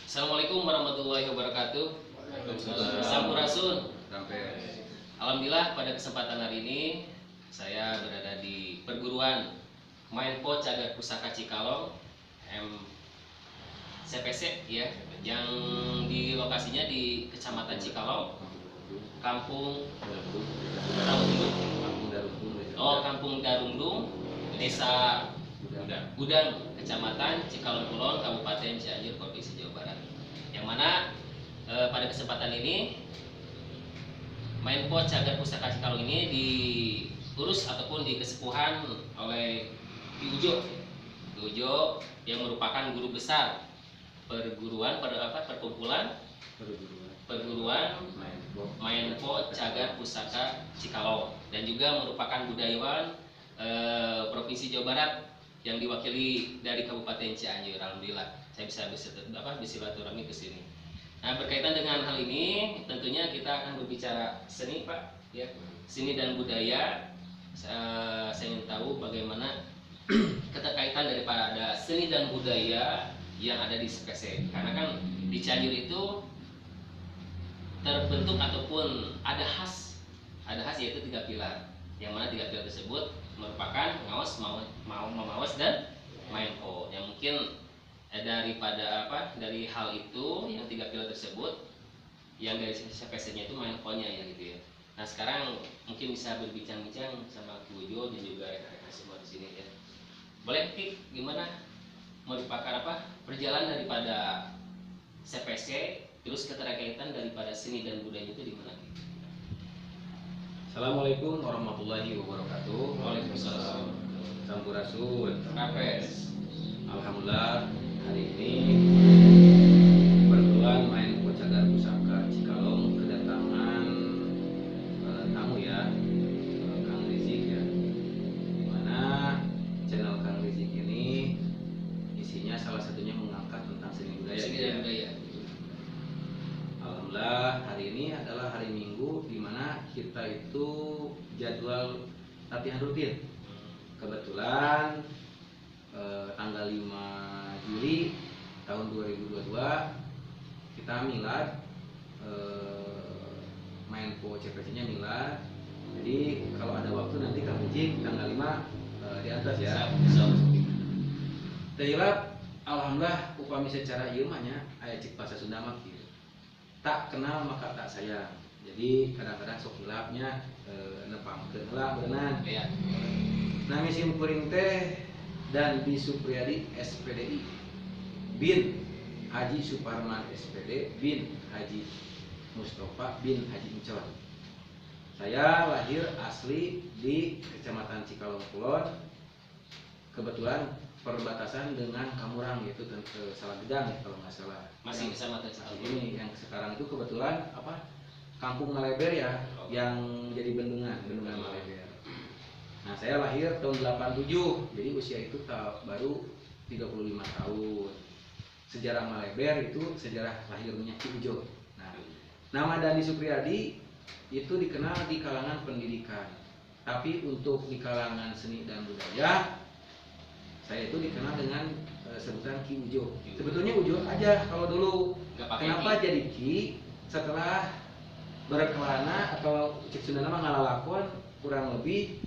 Assalamualaikum warahmatullahi wabarakatuh. Waalaikumsalam. Sampurasun. Sampai Alhamdulillah pada kesempatan hari ini saya berada di perguruan Mainpo Cagar Pusaka Cikalong CPC ya, yang di lokasinya di Kecamatan Cikalong, Kampung Kampung Darungdung, Desa Gudang, Kecamatan Cikalong Kulon, Kabupaten Cianjur, Provinsi Jawa Barat. Yang mana pada kesempatan ini Mainpo Cagar Pusaka Cikalong ini diurus ataupun dikesepuhan oleh Ki Ujo. Ki Ujo yang merupakan guru besar perguruan perkumpulan Mainpo Cagar Pusaka Cikalong, dan juga merupakan budayawan Provinsi Jawa Barat yang diwakili dari Kabupaten Cianjur. Alhamdulillah saya bisa bersilaturahmi ke sini. Nah, berkaitan dengan hal ini tentunya kita akan berbicara seni, Pak, ya. Seni dan budaya. Saya ingin tahu bagaimana keterkaitan daripada seni dan budaya yang ada di CPC. Karena kan di Cianjur itu terbentuk ataupun ada khas yaitu 3 pilar. Yang mana 3 pilar tersebut merupakan ngawas, memawas, dan Mainpo. Yang mungkin dari hal itu, yang 3 pilar tersebut, yang dari CPC-nya itu Mainpo-nya ya gitu ya. Nah, sekarang mungkin bisa berbincang-bincang sama Ki Ujo dan juga rekan-rekan semua di sini ya. Boleh, Ki, gimana merupakan perjalanan daripada CPC, terus keterkaitan daripada seni dan budaya itu di mana? Assalamualaikum warahmatullahi wabarakatuh. Waalaikumsalam. Sampurasun. Kapes. Alhamdulillah hari ini perguruan Mainpo Cagar Pusaka Cikalong kedatangan tamu ya, Kang Rizik ya. Dimana channel Kang Rizik ini isinya salah satunya mengangkat tentang seni budaya. Alhamdulillah hari ini adalah hari Minggu di mana kita itu jadwal latihan rutin. Kebetulan tanggal 5 Juli tahun 2022 kita milad, Mainpo CPC-nya milad. Jadi kalau ada waktu nanti Kang Rijik tanggal 5 di atas ya. Tehilap alhamdulillah upami secara ieu mah nya aya cik bahasa Sunda mah kieu. Tak kenal maka tak sayang. Jadi kadang-kadang sok hilapnya nepangkeun heula beunang. Ya. Nami simkuring teh dan di Supriyadi SPDI bin Haji Suparman SPD bin Haji Mustafa bin Haji Incon. Saya lahir asli di Kecamatan Cikalong Kulon. Kebetulan perbatasan dengan Kamurang, yaitu Salagedang ya, kalau nggak salah. Masih Kecamatan Cikalong. Ini yang sekarang itu kebetulan Kampung Maleber ya, yang jadi bendungan Maleber. Nah, saya lahir tahun 87, jadi usia itu baru 35 tahun. Sejarah Maleber itu sejarah lahirnya Ki Ujo. Nah, nama Dandi Supriyadi itu dikenal di kalangan pendidikan, tapi untuk di kalangan seni dan budaya saya itu dikenal dengan sebutan Ki Ujo. Sebetulnya Ujo aja kalau dulu. Kenapa Ki? jadi Ki? Setelah berkelana atau cek Sunda nama ngalalakon kurang lebih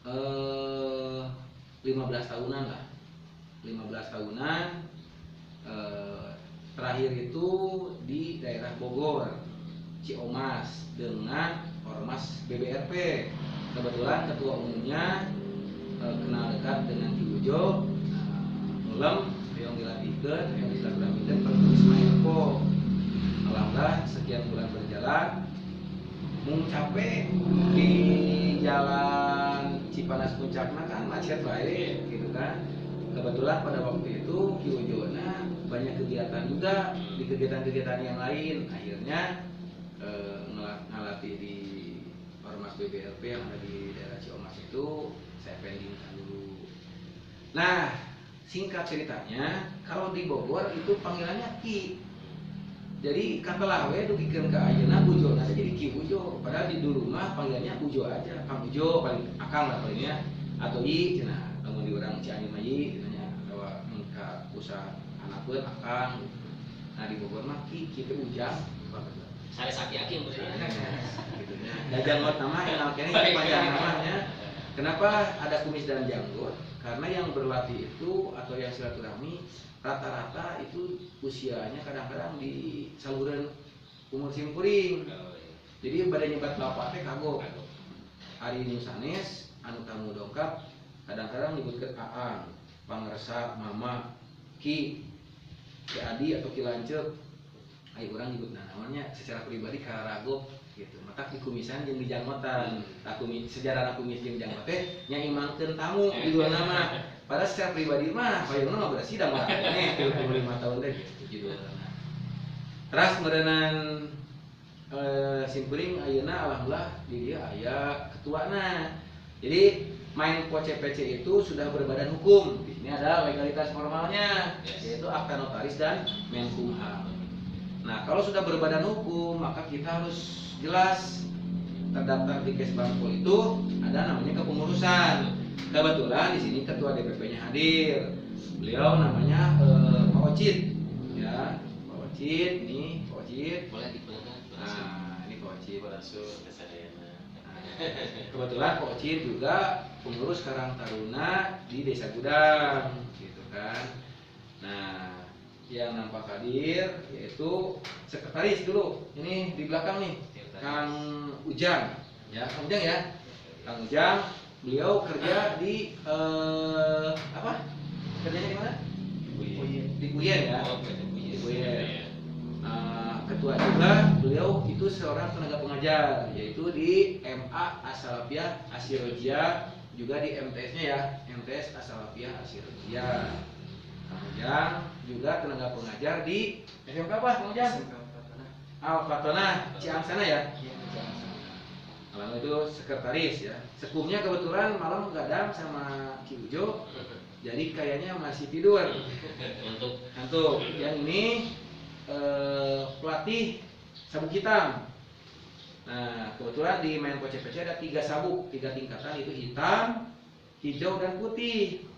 15 tahunan lah. 15 tahunan terakhir itu di daerah Bogor, Ciomas dengan Ormas BBRP. Kebetulan ketua umumnya kenal dekat dengan Ki Ujo, mulem yang dilatihkan, yang dilakukan pertulis Mainpo. Alhamdulillah sekian bulan berjalan, mung capek di jalan Cipanas Puncakna kan macet baik gitu kan. Kebetulan pada waktu itu Ki Ujo banyak kegiatan juga di kegiatan-kegiatan yang lain. Akhirnya ngelatih di Ormas BBLP yang ada di daerah Ciomas itu saya pendingkan dulu. Nah, singkat ceritanya, kalau di Bogor itu panggilannya Ki. Jadi kata we dugikeun ka ayeuna Ujo aja jadi Ki Ujo. Padahal di dulu mah panggilannya Ujo aja, Kang Ujo paling akang lah palingnya, atau I cenah lamun di urang Cianjur mah I cenah bahwa ka usaha anakkeun akang. Nah di Bogor mah ki kitu ujang. Sare saki-aki berarti. Gitu nya. Dan janggot nama yang kene panjang namanya. Kenapa ada kumis dan janggot? Karena yang berlatih itu atau yang silaturahmi rata-rata itu usianya kadang-kadang di saluran umur simkuring. Jadi pada nyebat bapak teh kagok. Ari nu sanes anu tamu dongkap kadang-kadang nyebutkeun aang, pangresa, mama, ki adi atau ki lanceuk. Ai urang nyebutna namanya secara pribadi karagok gitu. Mata di kumisan jeung di janggotan. Tah kumis sejarah kumis jeung janggot teh nya imangkeun tamu di dua nama. Padahal secara pribadi mah hoyongna mah berarti da mah ene 25 tahun teh gitu judulna. Terus meureunnan simkuring ayeuna alhamdulillah di dia aya ketuana. Jadi main POCPC itu sudah berbadan hukum. Di sini ada legalitas formalnya yaitu akta notaris dan Menkumham. Nah, kalau sudah berbadan hukum, maka kita harus jelas terdaftar di Kesbangpol itu ada namanya kepengurusan. Kebetulan di sini ketua DPP-nya hadir. Beliau namanya Pak Ocit, ya, Pak Ocit. Ini Pak Ocit. Boleh diperkenalkan. Nah, ini Pak Ocit. Kesadayana. Kebetulan Pak Ocit juga pengurus Karang Taruna di Desa Gudang, gitu kan. Nah, yang nampak hadir yaitu sekretaris dulu. Ini di belakang nih, Kang Ujang, ya, Kang Ujang ya. Kang Ujang, beliau kerja di apa? Kerjanya di mana? Di Kuyen ya. Di Kuyen. Ketua juga beliau itu seorang tenaga pengajar yaitu di MA As-Salafiyah Asy-Syirojiah, juga di MTS-nya ya, MTS As-Salafiyah Asy-Syirojiah. Kang Ujang juga tenaga pengajar di SMK apa Kang Ujang? Al-Fatona, Ciangsana ya? Malam itu sekretaris ya. Sekumnya kebetulan malam gadang sama Ki Ujo, jadi kayaknya masih tidur. Ngantuk. Yang ini pelatih sabuk hitam. Nah kebetulan di main POCPC ada 3 sabuk, 3 tingkatan, itu hitam, hijau dan putih.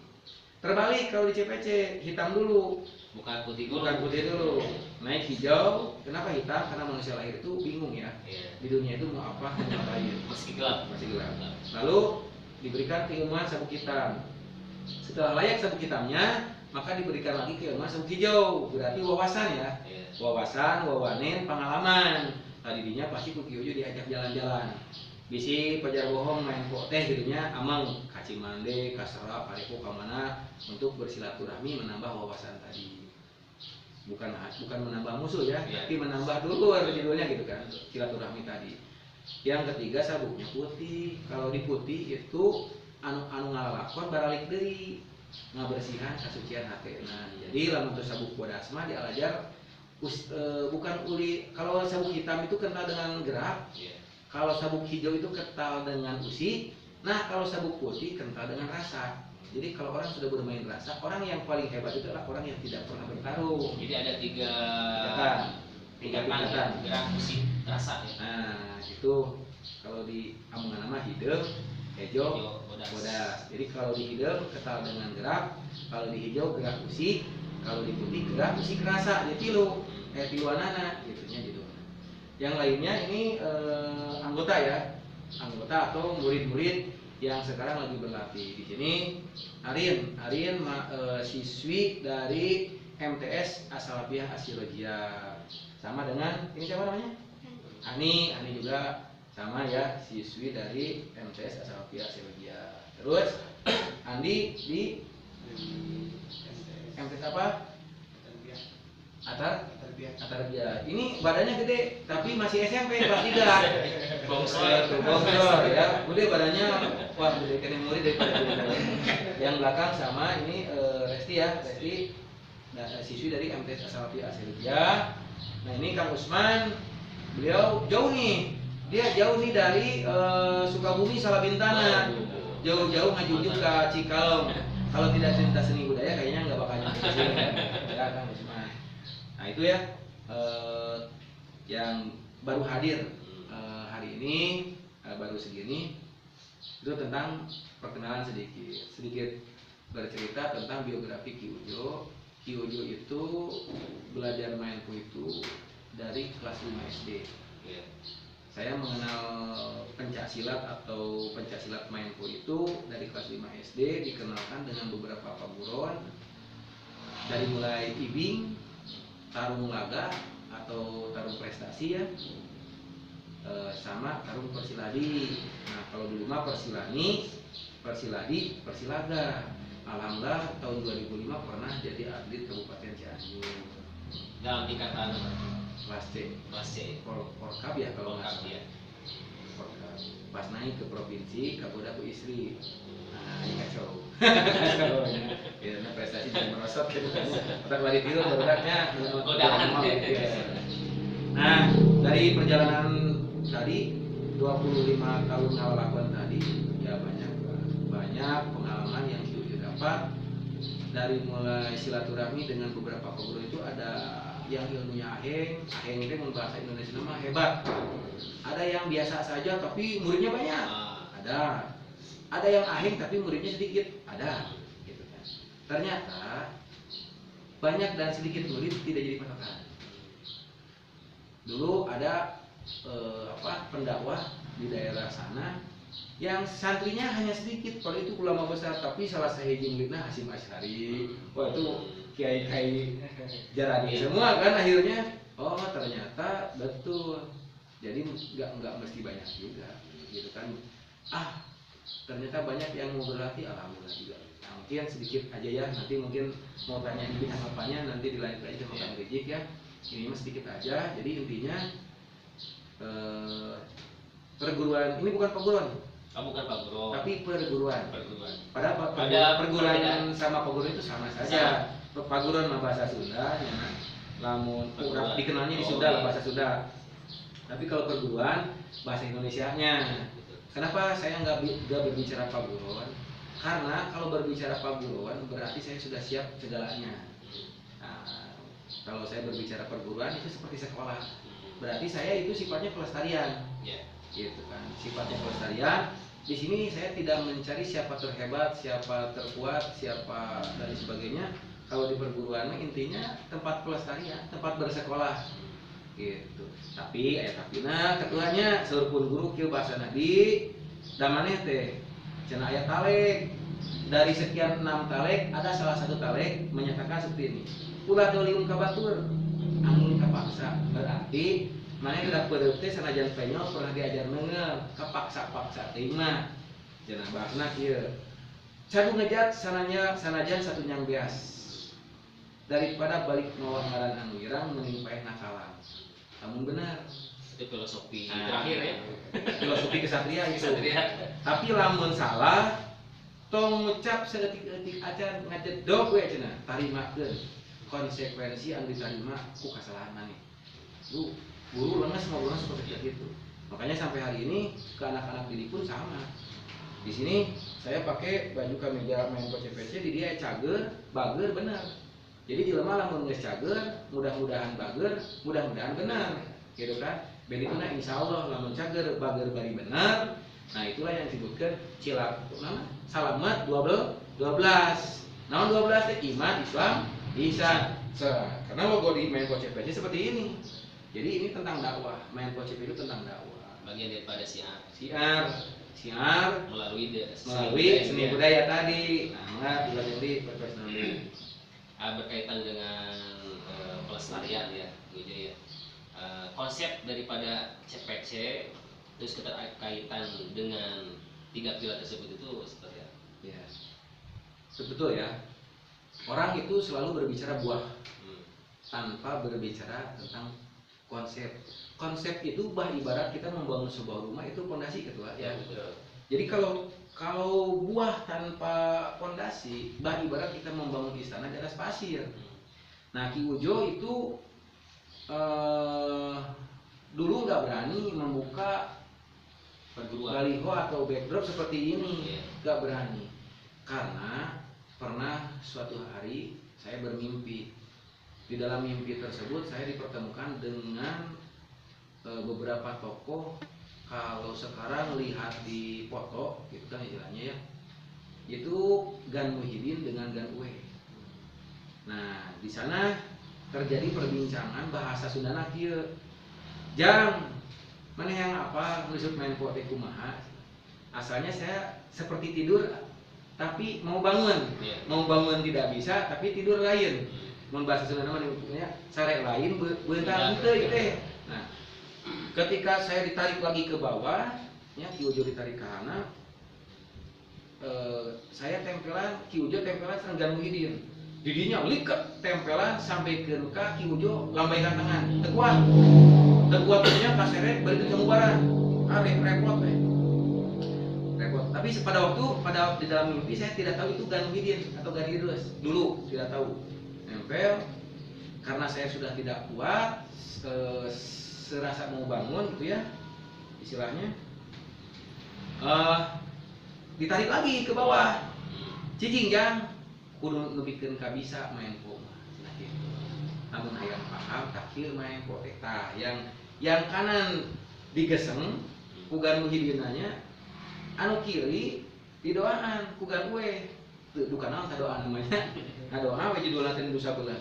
Terbalik kalau di CPC, hitam dulu, bukan putih dulu, naik hijau. Kenapa hitam? Karena manusia lahir itu bingung ya, di dunia itu mau apa, mau ngapain, masih gelap. Lalu diberikan keilmuan sabuk hitam. Setelah layak sabuk hitamnya, maka diberikan lagi keilmuan sabuk hijau, berarti wawasan ya, wawasan, wawanin, pengalaman. Tadinya pasti Kukiuju diajak jalan-jalan. Bisi pajar bohong main kok teh jadinya amang kacimande kasara pareko kamana untuk bersilaturahmi menambah wawasan tadi, bukan menambah musuh ya, tapi menambah dulu judulnya gitu kan, silaturahmi tadi. Yang ketiga sabuknya putih. Kalau di putih itu anu ngalalakon baralik deui ngabersihan kasucian hati. Nah jadi lamun teu sabuk bodasma dialajar bukan uli. Kalau sabuk hitam itu kental dengan gerak. Kalau sabuk hijau itu kental dengan usi. Nah kalau sabuk putih kental dengan rasa. Jadi kalau orang sudah bermain rasa, orang yang paling hebat itu adalah orang yang tidak pernah bertarung. Jadi ada 3 tingkatan gerak usi rasa ya. Nah itu kalau di amungan nama hidung, hijau, bodas. Jadi kalau di hidung kental dengan gerak, kalau di hijau gerak usi, kalau di putih gerak usi kerasa. Jadi tiluanana gitunya gitu. Yang lainnya ini anggota ya, anggota atau murid-murid yang sekarang lagi berlatih di sini. Arin siswi dari MTS As-Salafiyah Asy-Syirojiah, sama dengan ini siapa namanya? Ani juga sama ya, siswi dari MTS As-Salafiyah Asy-Syirojiah. Terus Andi di MTS apa? Atarbiah. Ini badannya gede tapi masih SMP kelas 3. Bongsor ya. Udah badannya wah gede kena murid daripada yang belakang sama ini Resti ya, Resti siswi dari MTS As-Salafiyah Asy-Syirojiah. Nah ini Kang Usman, beliau jauh nih. Dia jauh nih dari Sukabumi Salabintana. Jauh-jauh ngajujuk ke Cikalong. Kalau tidak cerita seni budaya kayaknya nggak bakal nyampe sini ya Kang Usman. Nah itu ya yang baru hadir hari ini, baru segini. Itu tentang perkenalan sedikit bercerita tentang biografi Ki Ujo Ki Ujo itu belajar main po itu dari kelas 5 SD. Ya. Saya mengenal pencak silat atau pencak silat main po itu dari kelas 5 SD, dikenalkan dengan beberapa paburon dari mulai ibing, tarung laga atau tarung prestasi ya, sama tarung persiladi. Nah kalau dulu mah persilani, persiladi, persilaga. Alhamdulillah tahun 2005 pernah jadi atlet Kabupaten Cianjur. Dalam tingkatan Kelas C, kelas C. Porkab ya kalau nggak Lengkap salah. ya. Porkab. Pas naik ke provinsi, kabuda ku istri. Nah, ini kacau. Kacau ya. Ya, prestasi jadi merosot gitu kan. Otak lari tidur produknya Godaan. Ya. Nah, dari perjalanan tadi 25 tahun ngalakuan tadi, ya banyak pengalaman yang kita dapat dari mulai silaturahmi dengan beberapa peguru itu. Ada yang ilmunya aheng itu bahasa Indonesia nama hebat, ada yang biasa saja tapi muridnya banyak, ada yang aheng tapi muridnya sedikit, ada gitu kan. Ternyata banyak dan sedikit murid tidak jadi patokan. Dulu ada pendakwah di daerah sana yang santrinya hanya sedikit, kalau itu ulama besar, tapi salah sahiji muridnya Hasyim Asy'ari. Wah itu kiai-kiai jarani semua kan akhirnya. Oh ternyata betul. Jadi nggak mesti banyak juga gitu kan. Ternyata banyak yang mau berlatih, alhamdulillah juga. Nah, mungkin sedikit aja ya, nanti mungkin mau tanya ini tanggapannya nanti dilanjut sama Kang Rijik ya. Ini mah sedikit aja. Jadi intinya perguruan ini bukan perguruan. Bukan paburon. Tapi perguruan. Padahal perguruan sama perguruan itu sama saja. Paguron mah bahasa Sunda, ya. Lamun urang dikenalnya di Sunda lah bahasa Sunda. Tapi kalau perguruan bahasa Indonesianya. Kenapa saya nggak berbicara paburon? Karena kalau berbicara paburon berarti saya sudah siap segalanya. Nah, kalau saya berbicara perguruan itu seperti sekolah. Berarti saya itu sifatnya pelestarian. Gitu kan, sifatnya pelestarian. Di sini saya tidak mencari siapa terhebat, siapa terkuat, siapa dan sebagainya. Kalau di perguruan intinya tempat pelestarian, tempat bersekolah, gitu. Tapi ketuanya seurupun guru kieu bahasa Nabi, damaneh teh cenah aya talek. Dari sekian 6 talek ada salah satu talek menyatakan seperti ini. Ulah dolium ka batur, angin kapaksa. Berarti mana tidak berarti sanajan penyol pernah diajar nengel kapaksa teh mah cenah bahasna kieu. Cadu ngejat sanajan satu nyang beas daripada balik mawa ngaran anu irang mending paeh nakalan. Namun benar itu filosofi terakhir ya. Filosofi kesatria itu. Tapi lamun salah tong ngucap sedetik-detik aja ngajedog we cenah tarimakeun konsekuensi anu diterima ku kasalahan maneh. Guru lemes mau orang seperti itu. Makanya sampai hari ini ke anak-anak didik pun sama. Di sini saya pakai baju kemeja main PCPC, di dia cager, bager benar. Jadi jelema lamun geus cager, mudah-mudahan bager, mudah-mudahan benar. Gitu kan? Bedituna insyaallah lamun cager, bager bari benar. Nah, itulah yang disebutkan cilak nama salamat 12. Namun 12 teh iman, Islam, ihsan. Karena logo di main PCPC seperti ini. Jadi ini tentang dakwah, main PCP itu tentang dakwah. Bagian daripada siar melalui seni budaya tadi. Nah, jadi berkaitan dengan pelestarian ya, gitu ya. Konsep daripada CPC terus keterkaitan dengan 3 pilar tersebut itu seperti apa? Ya, betul ya. Orang itu selalu berbicara buah tanpa berbicara tentang konsep. Konsep itu ibarat kita membangun sebuah rumah, itu fondasi ketua ya. Betul. Jadi kalau buah tanpa fondasi, ibarat kita membangun istana di atas pasir. Nah, Ki Ujo itu dulu nggak berani membuka baliho atau backdrop seperti ini, nggak berani. Karena pernah suatu hari saya bermimpi. Di dalam mimpi tersebut saya dipertemukan dengan beberapa tokoh. Kalau sekarang lihat di foto, gitu kan istilahnya ya, itu Gan Muhyiddin dengan Gan Uwe. Nah, di sana terjadi perbincangan bahasa Sundana kieu. Jang, mana yang apa maksud Menpo teh kumaha? Asalnya saya seperti tidur tapi mau bangun. Mau bangun tidak bisa tapi tidur lain. Mun bahasa Sundana mah sare lain beuntar henteu teh. Nah, ketika saya ditarik lagi ke bawah, ya Ki Ujo ditarik ke kanan, saya tempelan, Ki Ujo tempelan sareng Gan Muhyiddin. Didinya liket tempelan sampai ke Ki Ujo lambaikan tangan, tekuatnya kaseret balik ke mubaran, repot repot. Tapi pada di dalam mimpi saya tidak tahu itu Gan Muhyiddin atau Gan Idrus dulu, tidak tahu. Nempel karena saya sudah tidak kuat, serasa mau bangun gitu ya istilahnya, ditarik lagi ke bawah. Cicing jang kudu nebikeun ka bisa main po nah gitu. Namun hayang paham tak kieu main po teh tah yang kanan digeseng ku Gan Muhyiddin nya, anu kiri didoaan ku Gan we teu naon tah doa namanya. Nah doa we judulna teh dosa belah.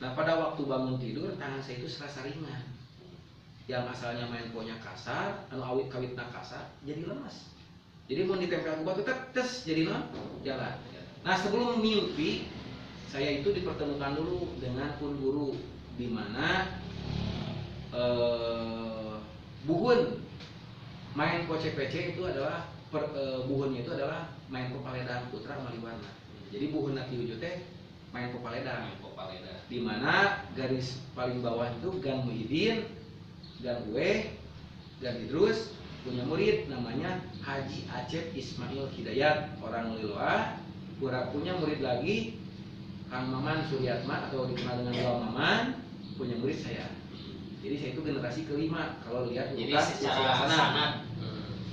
Nah pada waktu bangun tidur tangan saya itu serasa ringan. Yang asalnya main po-nya kasar, anu awit kawitna kasar jadi lemas. Jadi mau ditempel ku batu tes jadi jalan. Nah sebelum mimpi saya itu dipertemukan dulu dengan pun guru di mana buhun main po CPC itu adalah buhunnya itu adalah main po Paledang Putra Maliwarna. Jadi buhun Ki Ujo teh main po Paledang. Di mana garis paling bawah itu Gan Muhyiddin, Gan Uwe, Gan Idrus punya murid namanya Haji Acep Ismail Hidayat orang Liloa. Punya murid lagi Kang Maman Suryatman atau dikenal dengan Wal Maman, punya murid saya. Jadi saya itu generasi kelima kalau lihat jadi secara sanad.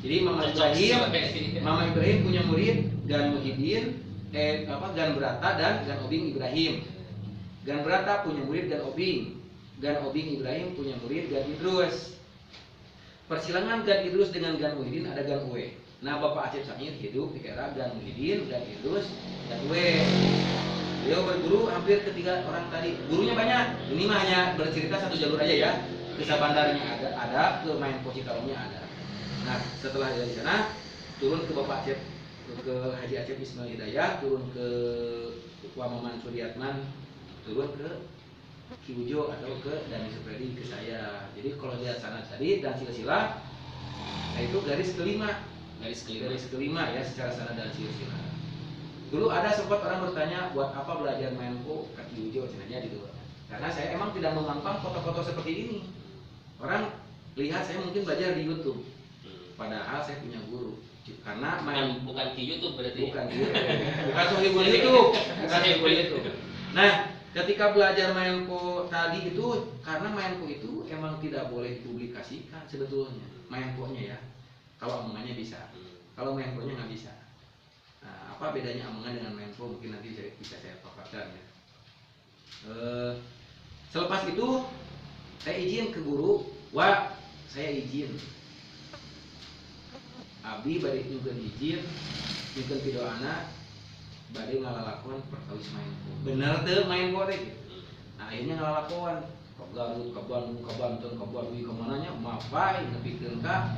Jadi Mama Ibrahim punya murid Gan Muhyiddin, Gan Brata dan Gan Obing Ibrahim. Gan Brata punya murid Gan Obing. Gan Obing Ibrahim punya murid Gan Idrus. Persilangan Gan Idrus dengan Gan Muhyiddin ada Gan Uwe. Nah Bapak Acep Sangir hidup di era Gan Muhyiddin, Gan Idrus, Gan Uwe. Beliau berguru hampir ketiga orang tadi. Gurunya banyak. Ini mah hanya bercerita satu jalur aja ya. Ke Sabandarnya ada, ke Main Po Cikalongnya ada. Nah setelah dari sana turun ke Bapak Acep, ke Haji Acep Ismail Hidayat, turun ke Wamaman Suryatman, turun ke Ki Ujo atau ke Dani Supredi ke saya. Jadi kalau lihat sana tadi dan silsilah, nah itu garis kelima ya secara sana dan silsilah. Dulu ada sempat orang bertanya buat apa belajar main po ke Ki Ujo sebenarnya gitu. Karena saya emang tidak menggampang foto-foto seperti ini. Orang lihat saya mungkin belajar di YouTube. Padahal saya punya guru. Karena bukan di YouTube berarti. Bukan sohibul YouTube. Bukan sohibul YouTube. Nah, ketika belajar main po tadi itu karena main po itu emang tidak boleh dipublikasikan sebetulnya. Main po-nya ya. Kalau omongannya bisa. Kalau main po-nya nggak bisa. Nah, apa bedanya omongan dengan main po mungkin nanti bisa saya paparkan ya. Selepas itu saya izin ke guru, wah saya izin. Abdi bade nyukeun izin, nyukeun video anak, bade ngalalakon perkawis main po. Bener teu main po teh gitu. Nah, akhirnya ngalalakon ke Garut, ke Bandung, ke Banten, ke Baduy, ke mananya, mafai nepikeun ka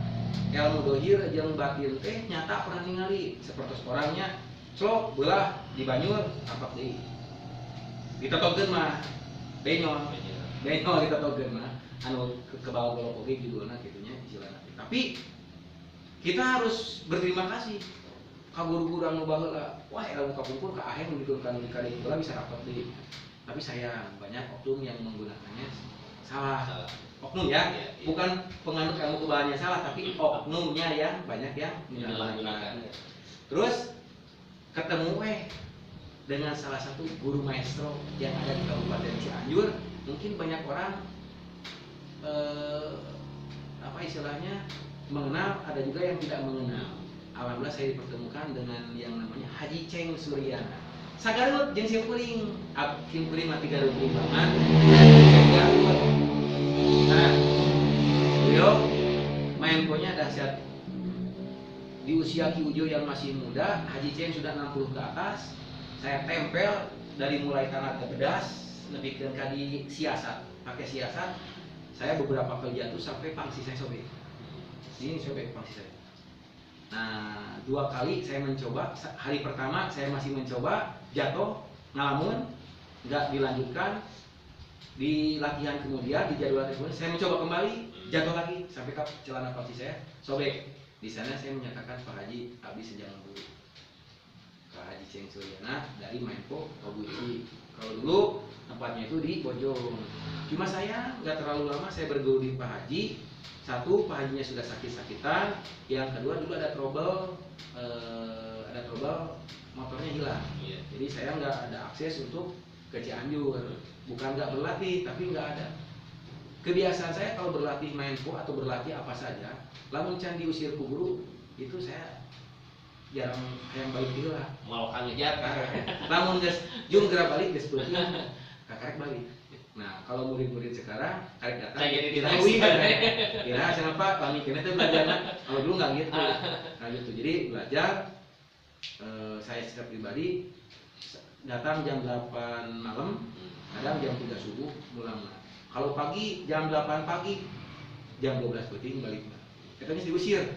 ilmu dohir jeung batin teh nyata pernah ningali seperti orangnya clok belah di Banyur apak deui. Ditotogkeun mah benyol ditotogkeun mah anu kebawa-bawa oge judulna kitunya istilahna. Tapi kita harus berterima kasih ka guru-guru anu baheula. Wah, ilmu kapungkur ka ahem dikeunkan di kali heula bisa rapat deui. Tapi sayang banyak oknum yang menggunakannya salah. Oknum ya, bukan penganut ilmu kebahannya salah, tapi oknumnya yang banyak yang menyalahgunakan. Terus ketemu dengan salah satu guru maestro yang ada di Kabupaten Cianjur. Mungkin banyak orang apa istilahnya mengenal, ada juga yang tidak mengenal. Alhamdulillah saya dipertemukan dengan yang namanya Haji Ceng Suryana. Sagarut jeung simkuring, simkuring mati garut banget. Nah, beliau main po-nya dahsyat. Di usia Ki Ujo yang masih muda, Haji Ceng sudah 60 ke atas. Saya tempel dari mulai tenaga bedas lebih ke di siasat, pakai siasat. Saya beberapa kali jatuh sampai pangsi saya sobek. Ini sobek pangsi saya. Nah, 2 kali saya mencoba. Hari pertama saya masih mencoba, jatuh, ngalamun, nggak dilanjutkan. Di latihan kemudian, di jadwal kemudian saya mencoba kembali, jatuh lagi sampai ke celana pangsi saya sobek. Di sana saya menyatakan Pak Haji abdi sejang dulu. Pak Haji Ceng Suryana dari Menko Kobuci. Kalau dulu tempatnya itu di Bojong. Cuma saya nggak terlalu lama saya berguru di Pak Haji. Satu, Pak Hajinya sudah sakit-sakitan. Yang kedua, dulu ada trouble motornya hilang. Jadi saya nggak ada akses untuk ke Cianjur. Bukan nggak berlatih, tapi nggak ada. Kebiasaan saya kalau berlatih Menko atau berlatih apa saja, lamun can diusir ku guru, itu saya jarang yang balik gitu lah. Mau ngejar kan? Lamun geus jung gerak balik geus peuting, kakarek balik. Nah, kalau murid-murid sekarang karek datang Jadi ditahui kan. Kira siapa kami kena tuh belajar. Kalau dulu nggak gitu. Nah, gitu. Jadi belajar saya secara pribadi datang jam 8 malam, kadang jam 3 subuh pulang. Kalau pagi jam 8 pagi, jam 12 peuting balik. Katanya diusir.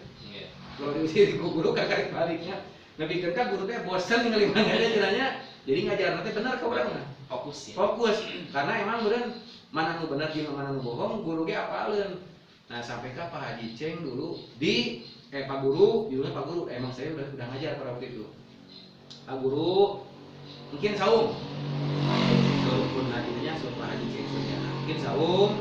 Kalau diusir guru kakarek baliknya. Nepikeun ka guru teh bosan ningali mana caranya. Jadi ngajar nanti benar ke urang mah. Fokus ya. Fokus, karena emang bener mana nu bener jeung mana nu bohong guru ge apaleun. Nah, sampai ka Pak Haji Ceng dulu di Pak Guru, judulnya Pak Guru. Emang saya udah ngajar pada waktu itu. Pak Guru mungkin saung. Walaupun hadisnya so Pak Haji Ceng Suryana. Mungkin saung.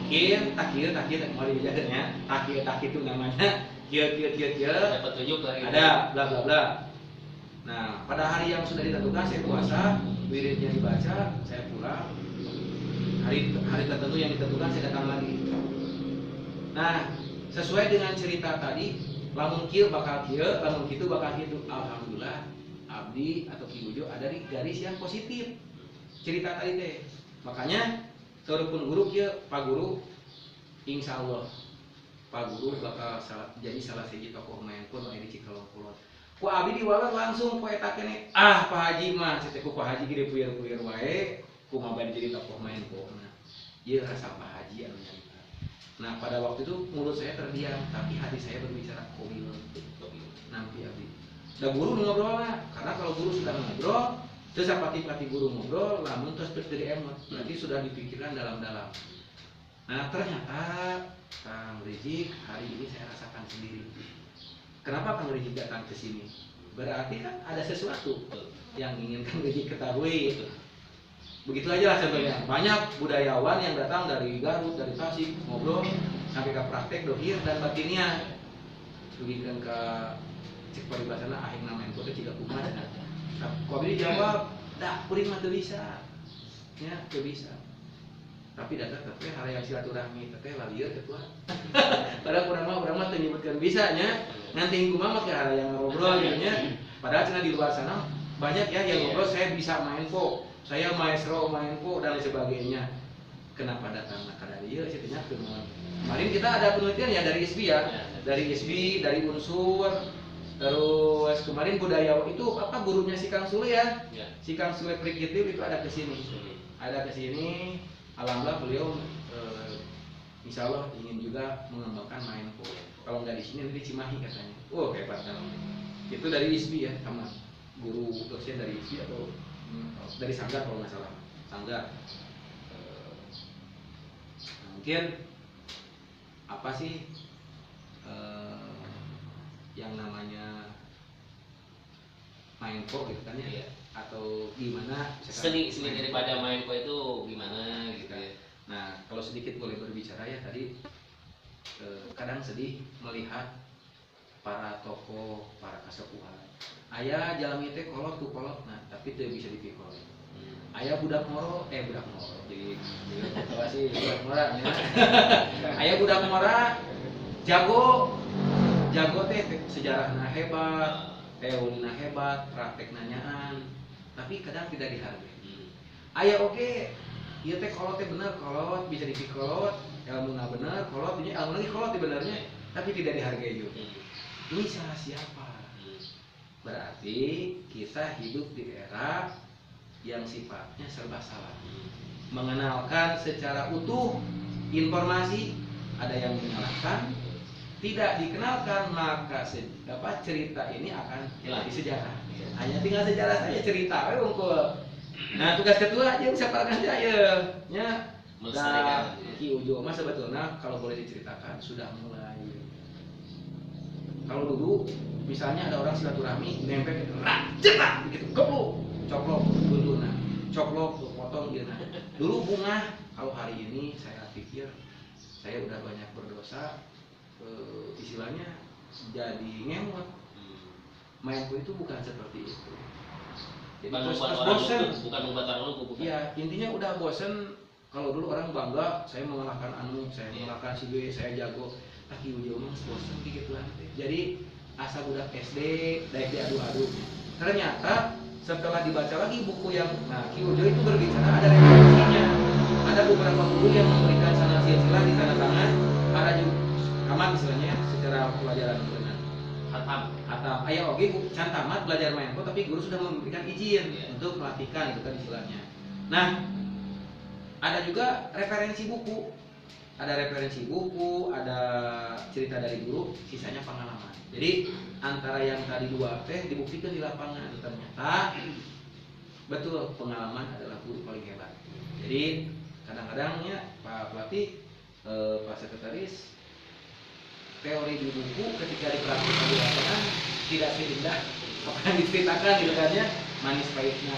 Mungkin takir mau dijajarnya. Takir itu namanya kieu. Ada petunjuk lah. Ada bla bla bla. Nah, pada hari yang sudah ditentukan saya puasa, wiridnya dibaca, saya pulang. Hari tertentu yang ditentukan saya datang lagi. Nah, sesuai dengan cerita tadi, lamun kieu bakal kieu, lamun kitu bakal kitu. Alhamdulillah, abdi atau Ki Bujo ada di garis yang positif. Cerita tadi teh. Makanya saurupun guru kieu, Pak Guru, insya Allah Pak Guru bakal jadi salah siji tokoh Menko nu aya di Cikalong Kulon. Ku abdi diwales langsung ku eta keneh. Pak Haji mah cetek ku Pak Haji ge puyer-puyer wae, ku mah bade jadi tokoh Menko. Nah, ieu rasa Pak Haji anu nyarita. Nah, pada waktu itu mulut saya terdiam, tapi hati saya berbicara kobil. Nampi abdi. Da guru nu ngobrol lah, karena kalau guru sudah ngobrol, terus pati-pati guru ngobrol, lamun terus jadi emot, berarti sudah dipikirkan dalam-dalam. Nah, ternyata Kang Rizik hari ini saya rasakan sendiri. Kenapa Kang Rizik datang ke sini? Berarti kan ada sesuatu yang ingin Kang Rizik ketahui. Begitu aja lah sebenarnya. Banyak budayawan yang datang dari Garut, dari Tasik, ngobrol sampai ke praktek dohir dan batinnya. Begitu ke cek paribasana aing na Menko teh ciga kumaha cenah. Kok abdi jawab, "Da, kuring mah teu bisa." Ya, teu bisa. Tapi datang teh yang silaturahmi teh lalieur teh tuh. Padahal urang mah teu nyebutkeun bisa nya. Nanti kumaha mah ke yang ngobrol gitu nya. Padahal cenah di luar sana banyak ya yang ngobrol saya bisa Menko, saya maestro Menko dan lain sebagainya. Kenapa datang ka dieu sih teh kemarin kita ada penelitian ya dari ISBI ya. Dari ISBI, dari Unsur. Terus kemarin budaya itu apa gurunya si Kang Sule ya? Si Kang Sule Prikitif itu ada ke sini. Ada ke sini. Alhamdulillah beliau insya Allah ingin juga mengembangkan Menko. Kalau nggak di sini di Cimahi katanya. Oh, hebat kan. Itu dari ISBI ya, sama guru dosen dari ISBI atau dari Sanggar kalau nggak salah. Sanggar. Mungkin apa sih yang namanya Menko gitu kan ya? Atau gimana Seni daripada Menko itu gimana gitu ya. Nah, kalau sedikit boleh berbicara ya tadi kadang sedih melihat para tokoh, para kasepuhan. Aya jalmi teh kolot ku kolot, nah tapi teu bisa dipikul. Aya budak moro, jadi apa sih budak mora ya. Aya budak mora jago teh sejarahna hebat, teorina hebat, praktek nanyaan, tapi kadang tidak dihargai. Aya oke, ieu teh kolot teh bener, kolot bisa dipikolot, ilmuna bener, kolot punya ilmu lagi kolot sebenarnya, tapi tidak dihargai juga. Ini salah siapa? Berarti kita hidup di era yang sifatnya serba salah. Mengenalkan secara utuh informasi, ada yang menyalahkan, tidak dikenalkan, maka cerita ini akan hilang di sejarah. Hanya tinggal sejarah saja cerita unggul. Nah, tugas ketua aja siapakan saya nya. Nah, Ki Ujo mah sebetulnya kalau boleh diceritakan sudah mulai. Kalau dulu misalnya ada orang silaturahmi nempel gitu, cetak begitu, kepluk, coplok, buntuna, coplok, potong gitu. Dulu bunga, kalau hari ini saya pikir saya udah banyak berdosa, istilahnya jadi ngemot. Mainku itu bukan seperti itu. Jadi bukan membuat orang lugu, bukan. Ya, intinya udah bosen. Kalau dulu orang bangga, saya mengalahkan anu, saya mengalahkan si B, saya jago. Taki Ujo mah bosen gitu lah. Jadi asa budak SD, daek diadu-adu. Ternyata setelah dibaca lagi buku yang, nah Ki Ujo itu berbicara ada referensinya. Ada beberapa buku yang memberikan sana silsilah di tanda tangan, ada juga amat istilahnya secara pelajaran benar. Hatam. Ayah oke can tamat belajar main tapi guru sudah memberikan izin untuk melatihkan itu kan istilahnya. Nah, ada juga referensi buku. Ada referensi buku, ada cerita dari guru, sisanya pengalaman. Jadi antara yang tadi dua teh dibuktikan di lapangan, ternyata betul pengalaman adalah guru paling hebat. Jadi kadang-kadangnya Pak Pelatih, Pak Sekretaris, teori di buku ketika dipraktikkan di lapangan tidak seindah apa yang diceritakan gitu kan ya, manis pahitnya.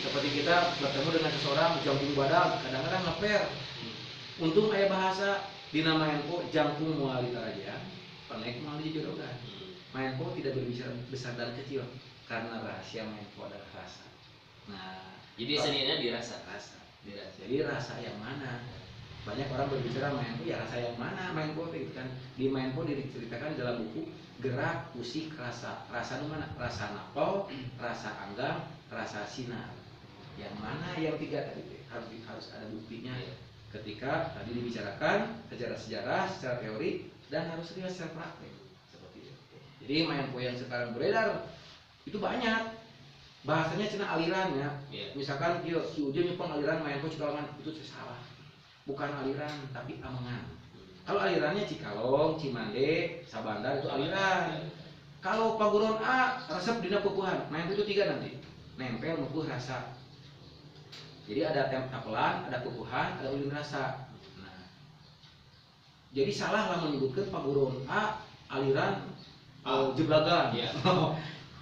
Seperti kita bertemu dengan seseorang jangkung badak, kadang-kadang ngeper. Untung ayah bahasa di nama Menko jangkung muali taraja, penek muali jodogan. Menko tidak berbicara besar dan kecil karena rahasia Menko adalah rasa. Nah, jadi seninya dirasa. Dirasa. Jadi rasa yang mana? Banyak orang berbicara Menko, ya rasa yang mana Menko itu kan. Di Menko diceritakan dalam buku gerak, usik, rasa. Rasa mana? Rasa napol, rasa anggang, rasa sinar. Yang mana yang tiga tadi harus ada buktinya. Ketika tadi dibicarakan secara sejarah, secara teori, dan harus dilihat secara praktek seperti itu. Jadi Menko yang sekarang beredar itu banyak. Bahasanya cina aliran ya. Misalkan Ki Ujo nyepong aliran Menko Cikalongan, itu salah. Bukan aliran tapi amengan. Kalau alirannya Cikalong, Cimande, Sabandar itu aliran. Kalau paguron A resep dina pupuhan, main itu tiga nanti. Nempel mupuh rasa. Jadi ada tapelan, ada pupuhan, ada ulin rasa. Nah, jadi salah lah menyebutkan paguron A aliran jeblagan.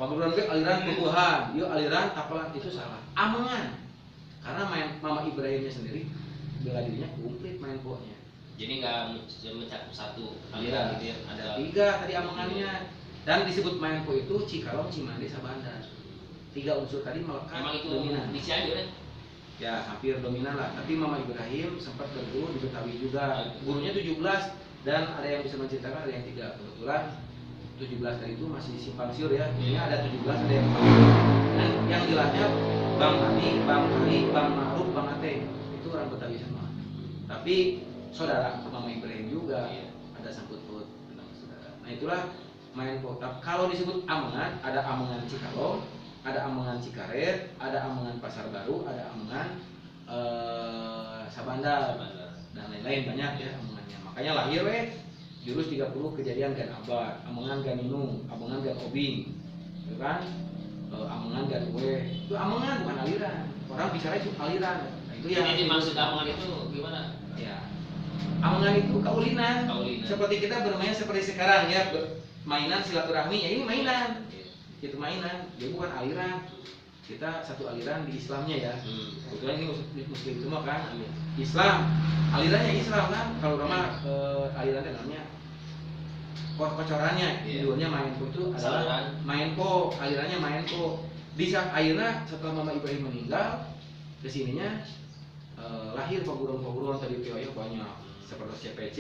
Paguron B aliran pupuhan, dia aliran tapelan, itu salah. Amengan. Karena Mama Ibrahimnya sendiri bela dirinya komplit main poknya. Jadi nggak mencakup satu aliran gitu ya. Ada tiga tadi amengannya. Dan disebut main po itu Cikalong, Cimande, Sabandar. Tiga unsur tadi melekat. Emang itu dominan. Di Cianjur kan? Ya hampir dominan lah. Tapi Mama Ibrahim sempat berguru di Betawi juga. Gurunya 17 dan ada yang bisa menceritakan, ada yang tidak. Kebetulan 17 tadi itu masih simpang siur ya. Ini ada 17, ada yang dan yang jelasnya Bang Tani, Bang Ali, Bang Ma'ruf, Bang Ate. Orang Betawi semua. Tapi saudara Mama Ibrahim juga ada sangkut paut dengan saudara. Nah itulah main kota. Kalau disebut amengan, ada amengan Cikalong, ada amengan Cikaret, ada amengan Pasar Baru, ada amengan Sabandar dan lain-lain banyak ya amengannya. Makanya lahir jurus 30 kejadian Gan Abad, amengan Gan Inung, amengan Gan Obing, gitu kan? Amengan Gan Uwe. Itu amengan bukan aliran. Orang bicara itu aliran. Itu yang dimaksud amengan itu gimana? Ya, amengan itu kaulinan. Seperti kita bermain seperti sekarang ya, mainan silaturahmi ya ini mainan. Itu mainan, dia bukan aliran. Kita satu aliran di Islamnya ya. Kebetulan ini muslim semua kan. Islam, alirannya Islam kan. Kalau Roma alirannya namanya kocorannya, judulnya Menko itu adalah Menko, alirannya Menko. Di saat akhirnya setelah Mama Ibrahim meninggal, kesininya lahir paguron-paguron tadi teoria banyak seperti CPC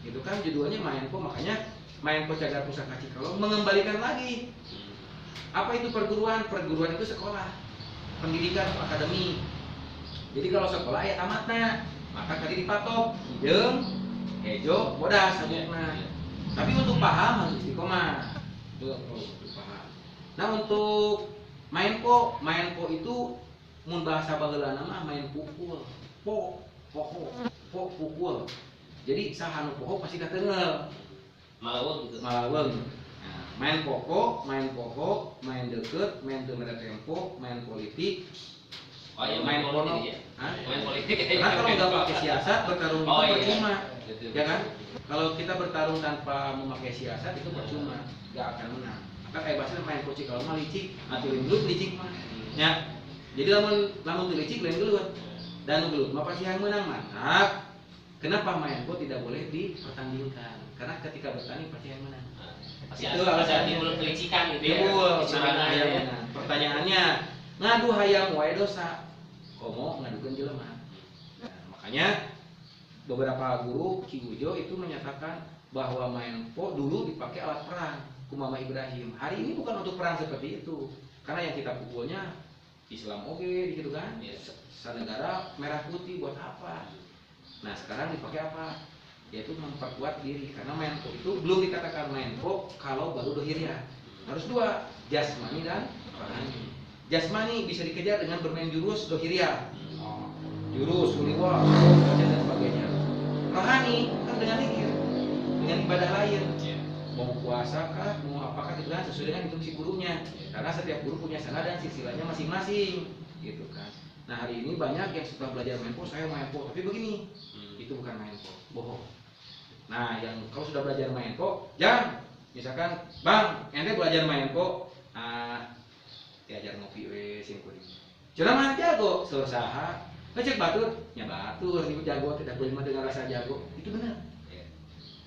itu kan judulnya Menko, makanya Menko Cagar Pusaka Cikalong mengembalikan lagi apa itu perguruan itu sekolah pendidikan akademi. Jadi kalau sekolah ya tamatnya maka tadi dipatok jeung hejo bodas sabukna. Tapi untuk paham harus istiqomah untuk paham. Nah untuk Menko itu mun bahasa baheulana mah main pukul. Poho pukul. Jadi sahanu poho pasti dateungel. Malaweng gitu. Malaweng. Nah, main poho, main deket, main teu mere tempo, main politik. Oh iya, main politik pono. ya. Hah? Main politik. Karena kalau nggak pakai siasat bertarung itu Oh, iya. percuma, Betul. ya kan? Kalau kita bertarung tanpa memakai siasat itu percuma, nggak akan menang. Maka kayak bahasa main kucing kalau mah licik, aturin gelut licik mah. Ya. Jadi lamun teu licik lain gelut. Dan gelut mah pasti yang menang mantap. Kenapa main po tidak boleh dipertandingkan? Karena ketika bertanding pasti yang menang. Pasti Itu ada alasannya. timbul kelicikan gitu ya. Betul, Kecurangan yang ya. menang. Pertanyaannya, ngadu hayam wae dosa. Komo ngadukeun jelema. Nah, makanya beberapa guru Ki Ujo itu menyatakan bahwa main po dulu dipakai alat perang ku Mama Ibrahim. Hari ini bukan untuk perang seperti itu. Karena yang kita pukulnya Islam oke gitu kan. Yes. Sanegara merah putih buat apa? Nah, sekarang dipakai apa? Yaitu memperkuat diri. Karena main po itu belum dikatakan main po kalau baru dohirya. Harus dua, jasmani dan rohani. Jasmani bisa dikejar dengan bermain jurus dohirya. Jurus, uliwa, dan sebagainya. Rohani kan dengan zikir, dengan ibadah lain. Mau puasa kah, mau apakah itu kan sesuai dengan instruksi gurunya. Karena setiap guru punya sana dan silsilahnya masing-masing, gitu kan. Nah, hari ini banyak yang sudah belajar main po, saya main po, tapi begini, itu bukan main po, bohong. Nah, yang kalau sudah belajar main po, jangan misalkan, bang, ente belajar main po, diajar ngopi we sing kuring. Cenah mah jago, saha ngecek batur, nya batur, ieu jago tidak boleh mah dengan rasa jago. Itu benar.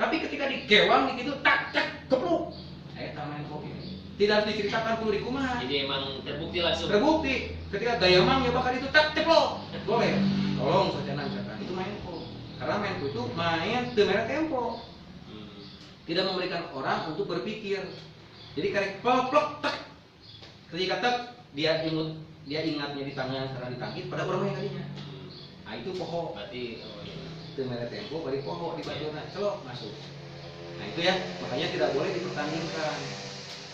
Tapi ketika digewang gitu tak cek kepluk. Eta main po ini. Tidak harus diceritakan kudu dikumaha. Jadi emang terbukti langsung. Terbukti ketika gaya mang ya bakal itu tak ceplok. Boleh. Tolong saja misalkan itu main po. Karena main po itu main teu mere tempo. Tidak memberikan orang untuk berpikir. Jadi karek plok tek. Ketika tek dia ingatnya di tangan karena ditangkit pada orang yang tadinya. Nah itu poho. Berarti Teu mere tempo bari poho di baturna celok masuk. Nah itu ya, makanya tidak boleh dipertandingkan.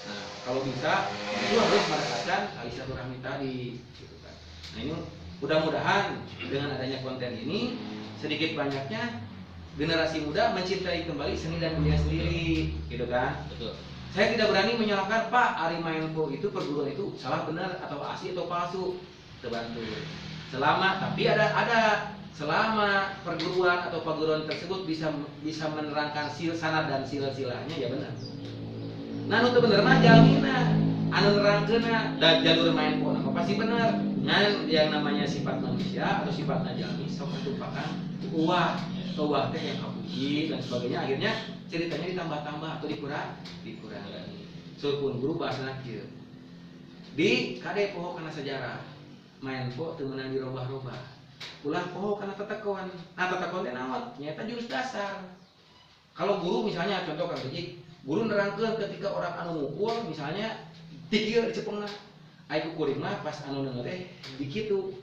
Nah kalau bisa itu harus mendekatkan tali silaturahmi tadi, gitu kan. Nah ini mudah-mudahan dengan adanya konten ini sedikit banyaknya generasi muda mencintai kembali seni dan budaya sendiri, gitu kan. betul. Saya tidak berani menyalahkan Pak Ari Maenpo itu perguruan itu salah benar atau asli atau palsu, terbantu. Tapi ada selama perguruan atau perguruan tersebut bisa menerangkan sanad dan sila-silanya ya benar. Nah itu bener mah jalmina anu nerangkeuna dan jalur main po mah pasti benar. Ngan yang namanya sifat manusia atau sifat jalmi sok merupakan uwah teh yang kapuji dan sebagainya, akhirnya ceritanya ditambah-tambah atau dikurangi. Supun guru bahasana kieu. Di kade poho kana sejarah. Main po teu meunang dirobah-robah. Ulah poho kana tetekon. Nah tetekon teh naon? Nyata jurus dasar. Kalau guru misalnya contoh kan biji, guru nerangkeun ketika orang anu mukul misalnya dikieu dicepeungna. Ai ku kuring mah pas anu denger teh dikitu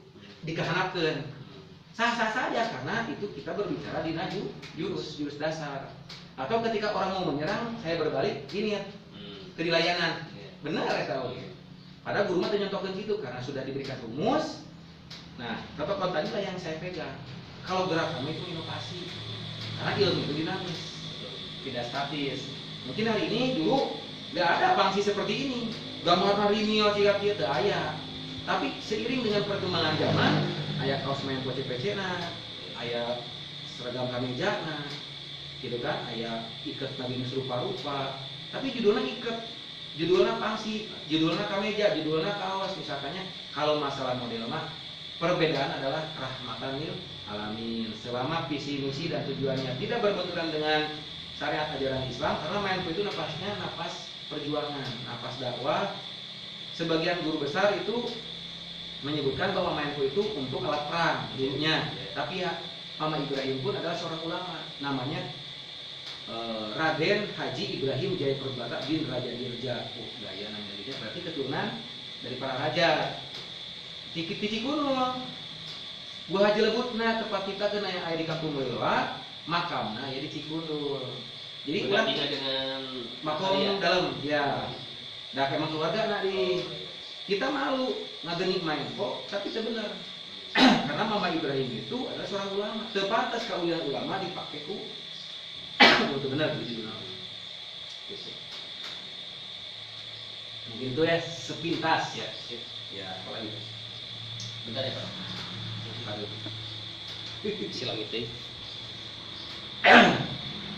dikahanapkeun. Sah-sah saja karena itu kita berbicara di jurus dasar. Atau ketika orang mau menyerang, saya berbalik ini ya, kedilayanan. Benar ya tahu. Padahal guru mah nyontokeun gitu karena sudah diberikan rumus. Nah, protokol tadi lah yang saya pegang. Kalau gerak kami itu inovasi. Karena ilmu itu dinamis, tidak statis. Mungkin hari ini dulu nggak ada fungsi seperti ini. Gambar harimau jika kita aya. Tapi seiring dengan perkembangan zaman, aya kaos main po CPC-na, aya seragam kamejana, gitu kan, aya iket nabi rupa-rupa. Tapi judulnya iket, judulnya pangsi, judulnya kameja, judulnya kaos misalkannya. Kalau masalah model mah perbedaan adalah rahmatan lil alamin. Selama visi misi dan tujuannya tidak berbenturan dengan syariat ajaran Islam, karena main po itu napasnya napas perjuangan, napas dakwah. Sebagian guru besar itu menyebutkan bahwa main po itu untuk alat perang dulunya. Tapi ya Mama Ibrahim pun adalah seorang ulama, namanya Raden Haji Ibrahim Jaya Perbata bin Raja Dirja. Gaya namanya dia berarti keturunan dari para raja. Tiki kuno. Gua Haji Lebutna tempat kita kena yang ada di Kampung Lewat, makamna ya di Cikundul. Jadi bergantinya dengan makom dalam ya. Dah emang keluarga nak di kita malu ngagenik main kok, tapi itu benar. Karena Mama Ibrahim itu adalah seorang ulama. Tepatas kaulian ulama dipakai ku. Itu benar gitu. Gitu. Mungkin itu ya sepintas ya. Ya, apalagi. Bentar ya Pak. Silang itu.